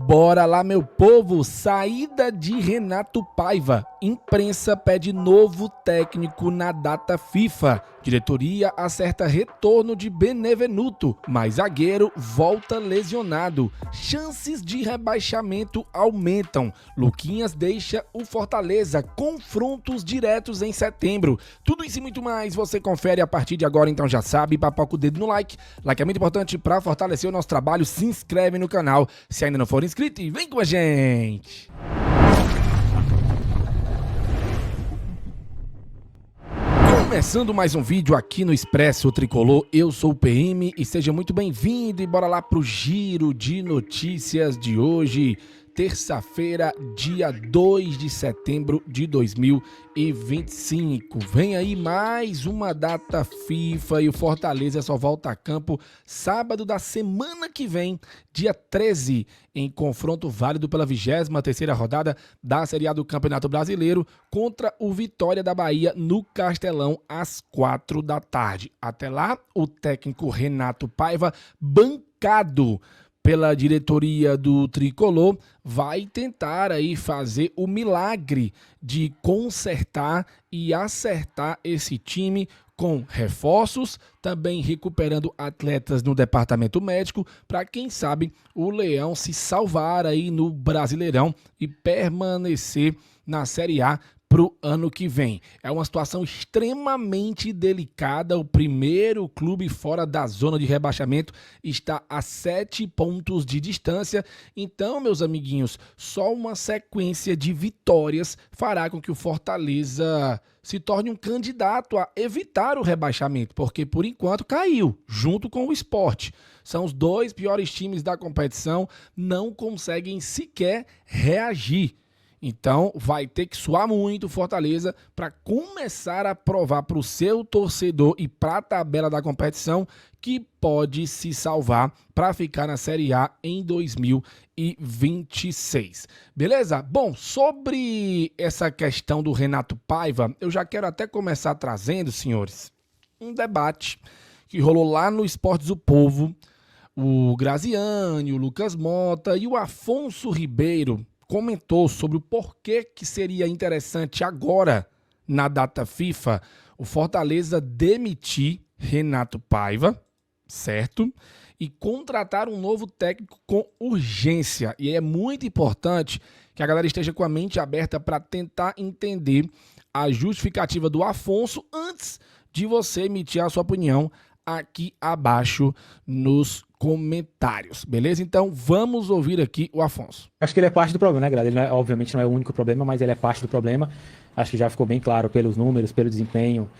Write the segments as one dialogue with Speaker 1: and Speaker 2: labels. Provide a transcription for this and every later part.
Speaker 1: Bora lá, meu povo! Saída de Renato Paiva. Imprensa pede novo técnico na data FIFA. Diretoria acerta retorno de Benevenuto, mas zagueiro volta lesionado. Chances de rebaixamento aumentam. Luquinhas deixa o Fortaleza. Confrontos diretos em setembro. Tudo isso e muito mais você confere a partir de agora, então já sabe, papoca o dedo no like. Like é muito importante para fortalecer o nosso trabalho. Se inscreve no canal se ainda não for inscrito e vem com a gente! Começando mais um vídeo aqui no Expresso Tricolor, eu sou o PM e seja muito bem-vindo e bora lá pro giro de notícias de hoje, terça-feira, dia 2 de setembro de 2025. Vem aí mais uma data FIFA e o Fortaleza só volta a campo sábado da semana que vem, dia 13, em confronto válido pela 23ª rodada da Série A do Campeonato Brasileiro contra o Vitória da Bahia no Castelão às 4 da tarde. Até lá, o técnico Renato Paiva, bancado pela diretoria do Tricolor, vai tentar aí fazer o milagre de consertar e acertar esse time com reforços, também recuperando atletas no departamento médico, para quem sabe o Leão se salvar aí no Brasileirão e permanecer na Série A para o ano que vem. É uma situação extremamente delicada. O primeiro clube fora da zona de rebaixamento está a 7 pontos de distância. Então, meus amiguinhos, só uma sequência de vitórias fará com que o Fortaleza se torne um candidato a evitar o rebaixamento, porque por enquanto caiu, junto com o Sport. São os dois piores times da competição, não conseguem sequer reagir. Então vai ter que suar muito o Fortaleza para começar a provar para o seu torcedor e para a tabela da competição que pode se salvar para ficar na Série A em 2026. Beleza? Bom, sobre essa questão do Renato Paiva, eu já quero até começar trazendo, senhores, um debate que rolou lá no Esportes do Povo. O Graziani, o Lucas Mota e o Afonso Ribeiro comentou sobre o porquê que seria interessante agora, na data FIFA, o Fortaleza demitir Renato Paiva, certo? E contratar um novo técnico com urgência. E é muito importante que a galera esteja com a mente aberta para tentar entender a justificativa do Afonso antes de você emitir a sua opinião aqui abaixo nos comentários, beleza? Então vamos ouvir aqui o Afonso.
Speaker 2: Acho que ele é parte do problema, né, Grado? Ele não é, obviamente não é o único problema, mas ele é parte do problema. Acho que já ficou bem claro pelos números, pelo desempenho,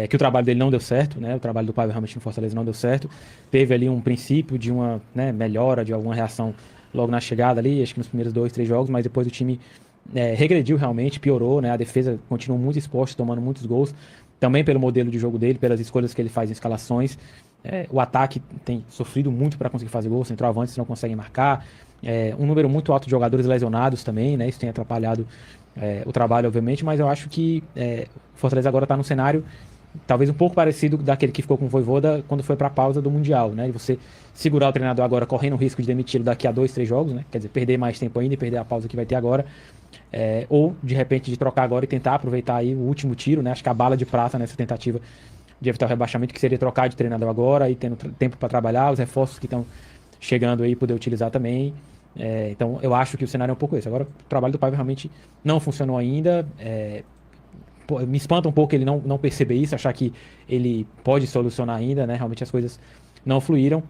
Speaker 2: que o trabalho dele não deu certo, né? O trabalho do Paiva realmente no Fortaleza não deu certo. Teve ali um princípio de uma, né, melhora, de alguma reação logo na chegada ali, acho que nos primeiros 2, 3 jogos, mas depois o time regrediu realmente, piorou, né? A defesa continuou muito exposta, tomando muitos gols, também pelo modelo de jogo dele, pelas escolhas que ele faz em escalações. O ataque tem sofrido muito para conseguir fazer gol, centroavantes não conseguem marcar, um número muito alto de jogadores lesionados também, né? Isso tem atrapalhado o trabalho, obviamente, mas eu acho que o Fortaleza agora está num cenário talvez um pouco parecido daquele que ficou com o Vojvoda quando foi para a pausa do Mundial, né? E você segurar o treinador agora correndo o risco de demiti-lo daqui a 2, 3 jogos, né? Quer dizer, perder mais tempo ainda e perder a pausa que vai ter agora, ou de repente de trocar agora e tentar aproveitar aí o último tiro, né? Acho que a bala de prata nessa tentativa de evitar o rebaixamento, que seria trocar de treinador agora e tendo tempo para trabalhar, os reforços que estão chegando aí poder utilizar também. Então eu acho que o cenário é um pouco esse. Agora o trabalho do Paiva realmente não funcionou ainda. Me espanta um pouco ele não perceber isso, achar que ele pode solucionar ainda, né? Realmente as coisas não fluíram.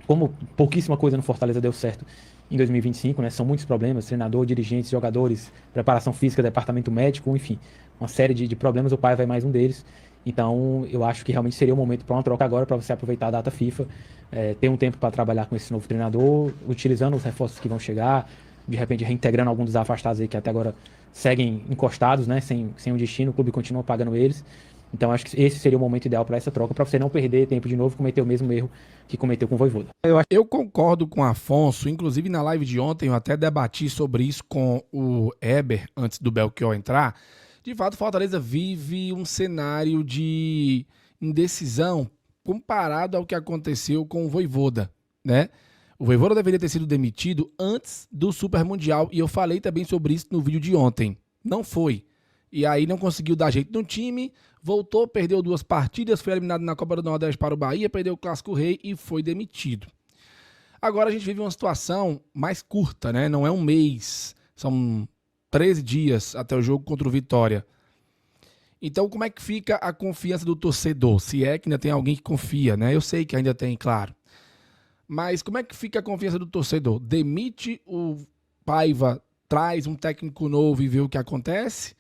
Speaker 2: Como pouquíssima coisa no Fortaleza deu certo em 2025, né? São muitos problemas, treinador, dirigentes, jogadores, preparação física, departamento médico, enfim, uma série de problemas. O Paiva é mais um deles. Então, eu acho que realmente seria o momento para uma troca agora, para você aproveitar a data FIFA, ter um tempo para trabalhar com esse novo treinador, utilizando os reforços que vão chegar, de repente reintegrando alguns dos afastados aí que até agora seguem encostados, né, sem um destino, o clube continua pagando eles. Então, acho que esse seria o momento ideal para essa troca, para você não perder tempo de novo e cometer o mesmo erro que cometeu com o Vojvoda.
Speaker 1: Eu concordo com o Afonso, inclusive na live de ontem eu até debati sobre isso com o Eber, antes do Belchior entrar. De fato, Fortaleza vive um cenário de indecisão comparado ao que aconteceu com o Vojvoda, né? O Vojvoda deveria ter sido demitido antes do Super Mundial e eu falei também sobre isso no vídeo de ontem. Não foi. E aí não conseguiu dar jeito no time, voltou, perdeu 2 partidas, foi eliminado na Copa do Nordeste para o Bahia, perdeu o Clássico Rei e foi demitido. Agora a gente vive uma situação mais curta, né? Não é um mês, são 13 dias até o jogo contra o Vitória. Então como é que fica a confiança do torcedor? Se é que ainda tem alguém que confia, né? Eu sei que ainda tem, claro. Mas como é que fica a confiança do torcedor? Demite o Paiva, traz um técnico novo e vê o que acontece?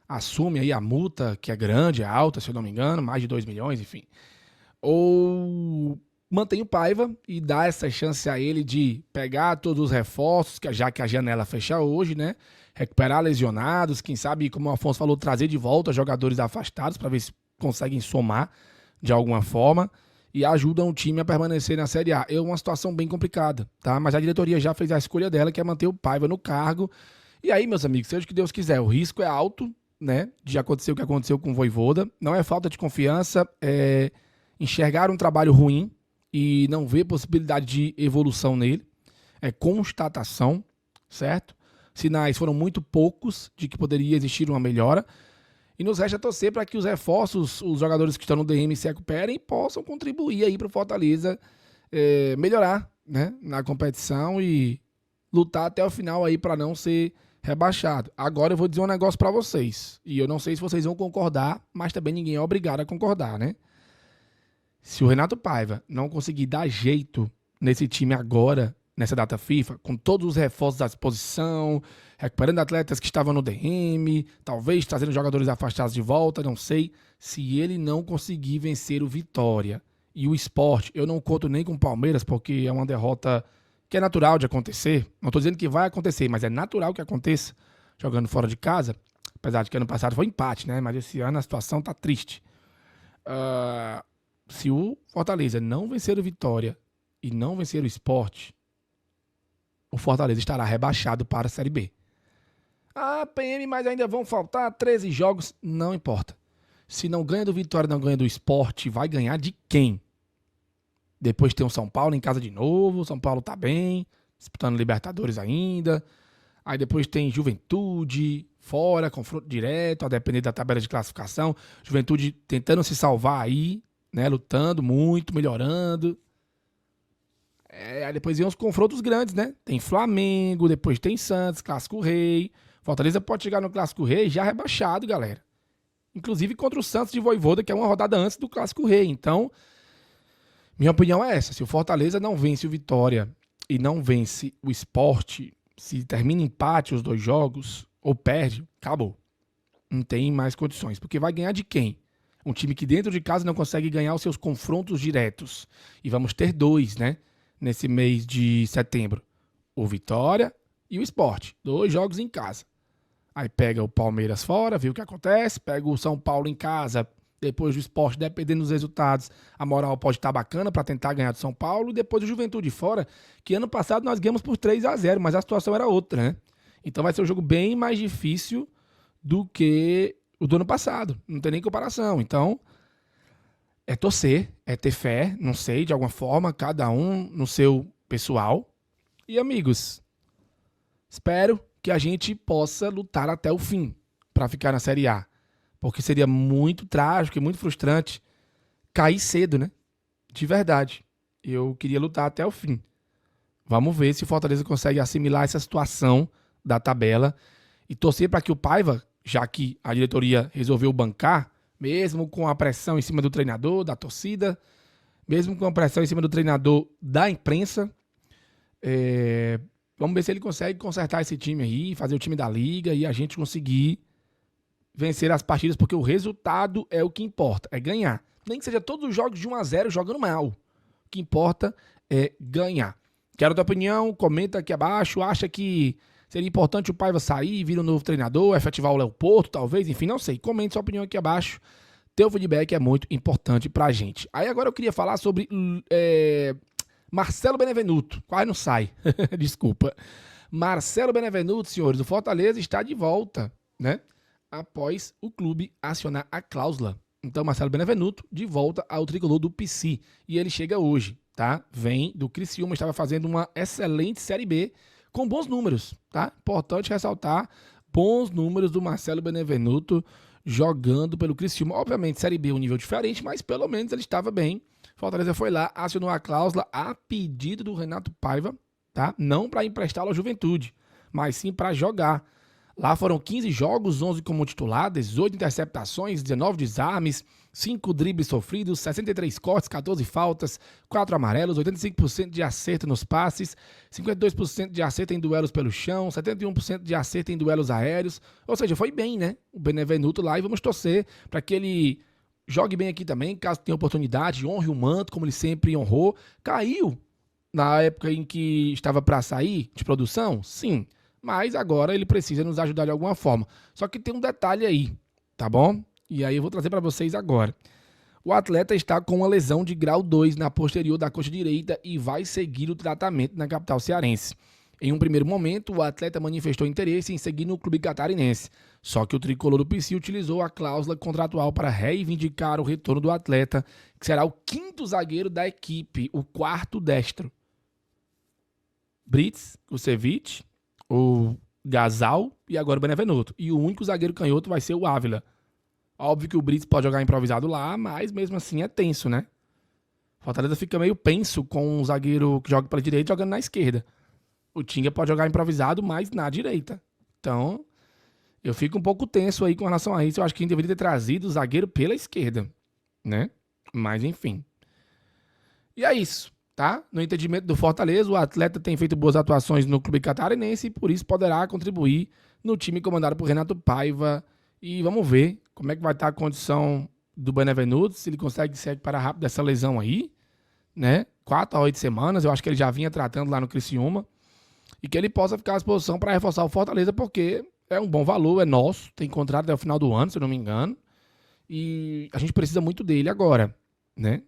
Speaker 1: Assume aí a multa, que é grande, é alta, se eu não me engano, mais de 2 milhões, enfim. Ou mantém o Paiva e dá essa chance a ele de pegar todos os reforços, já que a janela fecha hoje, né? Recuperar lesionados, quem sabe, como o Afonso falou, trazer de volta jogadores afastados para ver se conseguem somar de alguma forma e ajudam o time a permanecer na Série A. É uma situação bem complicada, tá? Mas a diretoria já fez a escolha dela, que é manter o Paiva no cargo. E aí, meus amigos, seja o que Deus quiser, o risco é alto, né, de acontecer o que aconteceu com o Vojvoda. Não é falta de confiança, é enxergar um trabalho ruim e não ver possibilidade de evolução nele. É constatação, certo? Sinais foram muito poucos de que poderia existir uma melhora. E nos resta torcer para que os reforços, os jogadores que estão no DM se recuperem e possam contribuir aí para o Fortaleza melhorar, né, na competição e lutar até o final aí para não ser rebaixado. Agora eu vou dizer um negócio para vocês. E eu não sei se vocês vão concordar, mas também ninguém é obrigado a concordar, né? Se o Renato Paiva não conseguir dar jeito nesse time agora, nessa data FIFA, com todos os reforços à disposição, recuperando atletas que estavam no DM, talvez trazendo jogadores afastados de volta, não sei. Se ele não conseguir vencer o Vitória e o Sport, eu não conto nem com o Palmeiras, porque é uma derrota que é natural de acontecer. Não estou dizendo que vai acontecer, mas é natural que aconteça jogando fora de casa. Apesar de que ano passado foi empate, né? Mas esse ano a situação tá triste. Se o Fortaleza não vencer o Vitória e não vencer o Sport, o Fortaleza estará rebaixado para a Série B. Ah, PM, mas ainda vão faltar 13 jogos. Não importa. Se não ganha do Vitória, não ganha do Sport, vai ganhar de quem? Depois tem o São Paulo em casa de novo. O São Paulo tá bem, disputando Libertadores ainda. Aí depois tem Juventude fora, confronto direto, a depender da tabela de classificação. Juventude tentando se salvar aí, né? Lutando muito, melhorando. Aí depois vem os confrontos grandes, né? Tem Flamengo, depois tem Santos, Clássico Rei. Fortaleza pode chegar no Clássico Rei já rebaixado, galera. Inclusive contra o Santos de Vojvoda, que é uma rodada antes do Clássico Rei. Então, minha opinião é essa. Se o Fortaleza não vence o Vitória e não vence o Sport, se termina empate os 2 jogos, ou perde, acabou. Não tem mais condições. Porque vai ganhar de quem? Um time que dentro de casa não consegue ganhar os seus confrontos diretos. E vamos ter 2, né? Nesse mês de setembro. O Vitória e o Sport. 2 jogos em casa. Aí pega o Palmeiras fora, vê o que acontece. Pega o São Paulo em casa. Depois do Sport, dependendo dos resultados, a moral pode estar bacana para tentar ganhar do São Paulo. E depois do Juventude fora, que ano passado nós ganhamos por 3-0, mas a situação era outra, né? Então vai ser um jogo bem mais difícil do que o do ano passado. Não tem nem comparação. Então, é torcer, é ter fé, não sei, de alguma forma, cada um no seu pessoal. E, amigos, espero que a gente possa lutar até o fim para ficar na Série A. Porque seria muito trágico e muito frustrante cair cedo, né? De verdade. Eu queria lutar até o fim. Vamos ver se o Fortaleza consegue assimilar essa situação da tabela e torcer para que o Paiva, já que a diretoria resolveu bancar, mesmo com a pressão em cima do treinador, da torcida, mesmo com a pressão em cima do treinador, da imprensa, vamos ver se ele consegue consertar esse time aí, fazer o time da liga e a gente conseguir vencer as partidas, porque o resultado é o que importa, é ganhar. Nem que seja todos os jogos de 1-0 jogando mal. O que importa é ganhar. Quero a tua opinião, comenta aqui abaixo. Acha que seria importante o Paiva sair, vir um novo treinador, efetivar o Léo Porto, talvez? Enfim, não sei. Comente sua opinião aqui abaixo. Teu feedback é muito importante pra gente. Aí agora eu queria falar sobre Marcelo Benevenuto. Quase não sai. Desculpa. Marcelo Benevenuto, senhores, o Fortaleza está de volta, né? Após o clube acionar a cláusula. Então, Marcelo Benevenuto de volta ao tricolor do PC. E ele chega hoje. tá? Vem do Criciúma, estava fazendo uma excelente Série B com bons números, tá? Importante ressaltar, bons números do Marcelo Benevenuto jogando pelo Criciúma. Obviamente, Série B é um nível diferente, mas pelo menos ele estava bem. Fortaleza foi lá, acionou a cláusula a pedido do Renato Paiva, tá? Não para emprestá-lo à Juventude, mas sim para jogar. Lá foram 15 jogos, 11 como titular, 18 interceptações, 19 desarmes, 5 dribles sofridos, 63 cortes, 14 faltas, 4 amarelos, 85% de acerto nos passes, 52% de acerto em duelos pelo chão, 71% de acerto em duelos aéreos. Ou seja, foi bem, né? O Benevenuto lá, e vamos torcer para que ele jogue bem aqui também, caso tenha oportunidade, honre o manto, como ele sempre honrou. Caiu na época em que estava para sair de produção? Sim. Mas agora ele precisa nos ajudar de alguma forma. Só que tem um detalhe aí, tá bom? E aí eu vou trazer para vocês agora. O atleta está com uma lesão de grau 2 na posterior da coxa direita e vai seguir o tratamento na capital cearense. Em um primeiro momento, o atleta manifestou interesse em seguir no clube catarinense. Só que o tricolor do PC utilizou a cláusula contratual para reivindicar o retorno do atleta, que será o 5º zagueiro da equipe, o 4º destro. Brits, Kusevich, o Gasal e agora o Benevenuto. E o único zagueiro canhoto vai ser o Ávila. Óbvio que o Brits pode jogar improvisado lá, mas mesmo assim é tenso, né? Fortaleza fica meio penso com um zagueiro que joga pela direita jogando na esquerda. O Tinga pode jogar improvisado, mas na direita. Então, eu fico um pouco tenso aí com relação a isso. Eu acho que a gente deveria ter trazido o zagueiro pela esquerda, né? Mas enfim. E é isso. Tá? No entendimento do Fortaleza, o atleta tem feito boas atuações no clube catarinense e por isso poderá contribuir no time comandado por Renato Paiva. E vamos ver como é que vai estar a condição do Benevenuto, se ele consegue se recuperar rápido dessa lesão aí, né? 4 a 8 semanas, eu acho que ele já vinha tratando lá no Criciúma. E que ele possa ficar à disposição para reforçar o Fortaleza, porque é um bom valor, é nosso, tem contrato até o final do ano, se eu não me engano. E a gente precisa muito dele agora, né?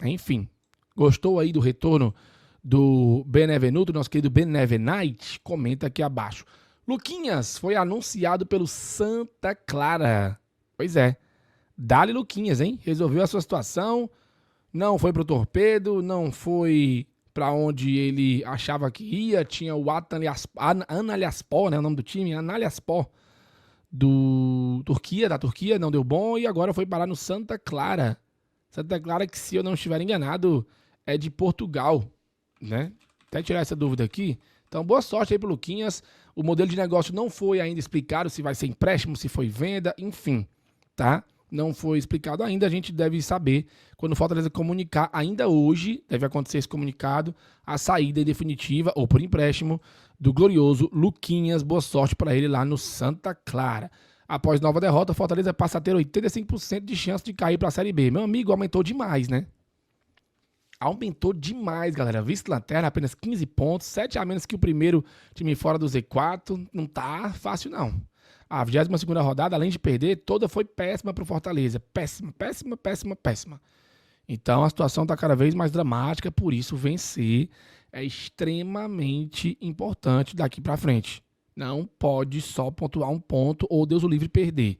Speaker 1: Enfim. Gostou aí do retorno do Benevenuto, nosso querido Benevenite? Comenta aqui abaixo. Luquinhas foi anunciado pelo Santa Clara. Pois é. Dá-lhe Luquinhas, hein? Resolveu a sua situação. Não foi pro torpedo, não foi para onde ele achava que ia. Tinha o Antalyaspor, né? O nome do time, Antalyaspor da Turquia, não deu bom. E agora foi parar no Santa Clara. Santa Clara que, se eu não estiver enganado, é de Portugal, né? Até tirar essa dúvida aqui. Então, boa sorte aí pro Luquinhas. O modelo de negócio não foi ainda explicado, se vai ser empréstimo, se foi venda, enfim, tá? Não foi explicado ainda, a gente deve saber quando o Fortaleza comunicar, ainda hoje, deve acontecer esse comunicado, a saída definitiva, ou por empréstimo, do glorioso Luquinhas. Boa sorte para ele lá no Santa Clara. Após nova derrota, o Fortaleza passa a ter 85% de chance de cair para a Série B. Meu amigo, aumentou demais, né? Aumentou demais, galera. Vice-lanterna, apenas 15 pontos, 7 a menos que o primeiro time fora do Z4. Não tá fácil, não. A 22ª rodada, além de perder, toda foi péssima pro Fortaleza. Péssima, péssima, péssima, péssima. Então a situação tá cada vez mais dramática, por isso vencer é extremamente importante daqui pra frente. Não pode só pontuar um ponto ou, Deus o livre, perder.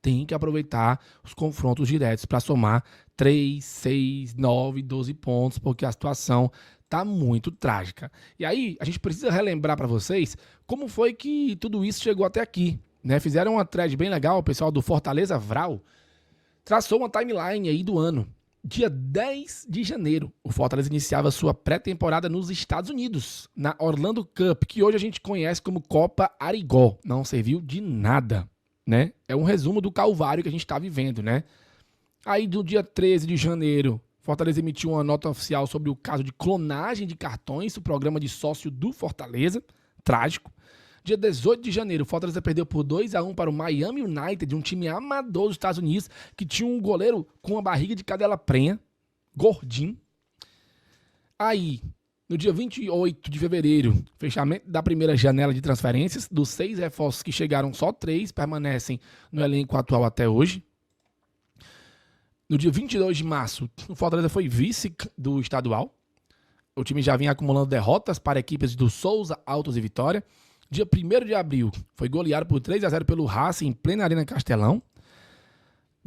Speaker 1: Tem que aproveitar os confrontos diretos para somar 3, 6, 9, 12 pontos, porque a situação tá muito trágica. E aí, a gente precisa relembrar para vocês como foi que tudo isso chegou até aqui, né? Fizeram uma thread bem legal, o pessoal do Fortaleza Vral traçou uma timeline aí do ano. Dia 10 de janeiro, o Fortaleza iniciava sua pré-temporada nos Estados Unidos, na Orlando Cup, que hoje a gente conhece como Copa Arigó. Não serviu de nada, né? É um resumo do calvário que a gente está vivendo, né? Aí, do dia 13 de janeiro, Fortaleza emitiu uma nota oficial sobre o caso de clonagem de cartões, o programa de sócio do Fortaleza, trágico. Dia 18 de janeiro, o Fortaleza perdeu por 2-1 para o Miami United, um time amador dos Estados Unidos, que tinha um goleiro com uma barriga de cadela prenha, gordinho. Aí, no dia 28 de fevereiro, fechamento da primeira janela de transferências, dos 6 reforços que chegaram, só 3 permanecem no elenco atual até hoje. No dia 22 de março, o Fortaleza foi vice do estadual. O time já vinha acumulando derrotas para equipes do Souza, Autos e Vitória. Dia 1º de abril, foi goleado por 3-0 pelo Racing em plena Arena Castelão.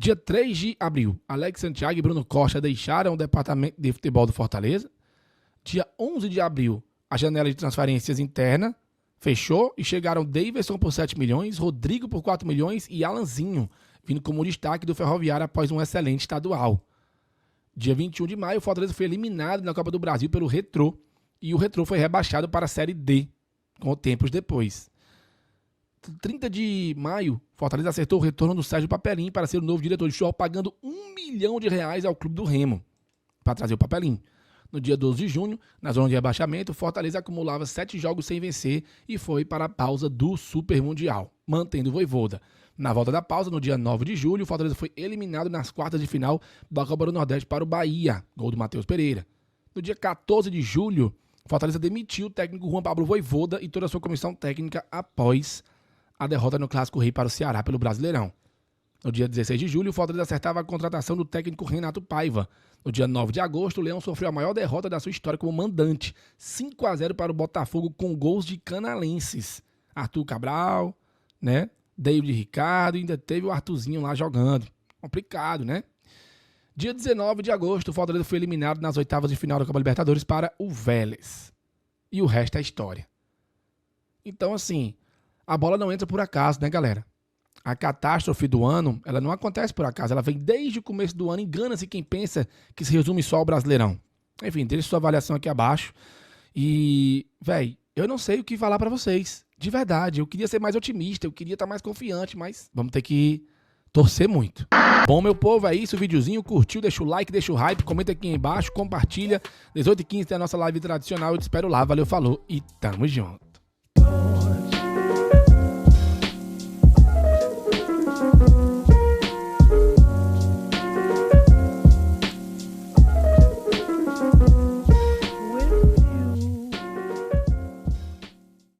Speaker 1: Dia 3 de abril, Alex Santiago e Bruno Costa deixaram o departamento de futebol do Fortaleza. Dia 11 de abril, a janela de transferências interna fechou e chegaram Daverson por 7 milhões, Rodrigo por 4 milhões e Alanzinho, vindo como destaque do Ferroviário após um excelente estadual. Dia 21 de maio, o Fortaleza foi eliminado na Copa do Brasil pelo Retrô e o Retrô foi rebaixado para a Série D, com tempos depois. 30 de maio, Fortaleza acertou o retorno do Sérgio Papelim para ser o novo diretor de futebol, pagando R$1 milhão ao Clube do Remo para trazer o Papelim. No dia 12 de junho, na zona de rebaixamento, Fortaleza acumulava 7 jogos sem vencer e foi para a pausa do Super Mundial, mantendo o Vojvoda. Na volta da pausa, no dia 9 de julho, o Fortaleza foi eliminado nas quartas de final da Copa do Nordeste para o Bahia, gol do Matheus Pereira. No dia 14 de julho, Fortaleza demitiu o técnico Juan Pablo Vojvoda e toda a sua comissão técnica após a derrota no Clássico Rei para o Ceará pelo Brasileirão. No dia 16 de julho, o Fortaleza acertava a contratação do técnico Renato Paiva. No dia 9 de agosto, o Leão sofreu a maior derrota da sua história como mandante, 5-0 para o Botafogo com gols de canalenses. Arthur Cabral, né? David Ricardo, e ainda teve o Arthurzinho lá jogando. Complicado, né? Dia 19 de agosto, o Fortaleza foi eliminado nas oitavas de final da Copa Libertadores para o Vélez. E o resto é história. Então, assim, a bola não entra por acaso, né, galera? A catástrofe do ano, ela não acontece por acaso. Ela vem desde o começo do ano. Engana-se quem pensa que se resume só ao Brasileirão. Enfim, deixa sua avaliação aqui abaixo. E, véi, eu não sei o que falar pra vocês. De verdade, eu queria ser mais otimista, eu queria estar mais confiante, mas vamos ter que torcer muito. Bom, meu povo, é isso. O videozinho curtiu, deixa o like, deixa o hype, comenta aqui embaixo, compartilha. 18h15 tem a nossa live tradicional. Eu te espero lá. Valeu, falou e tamo junto.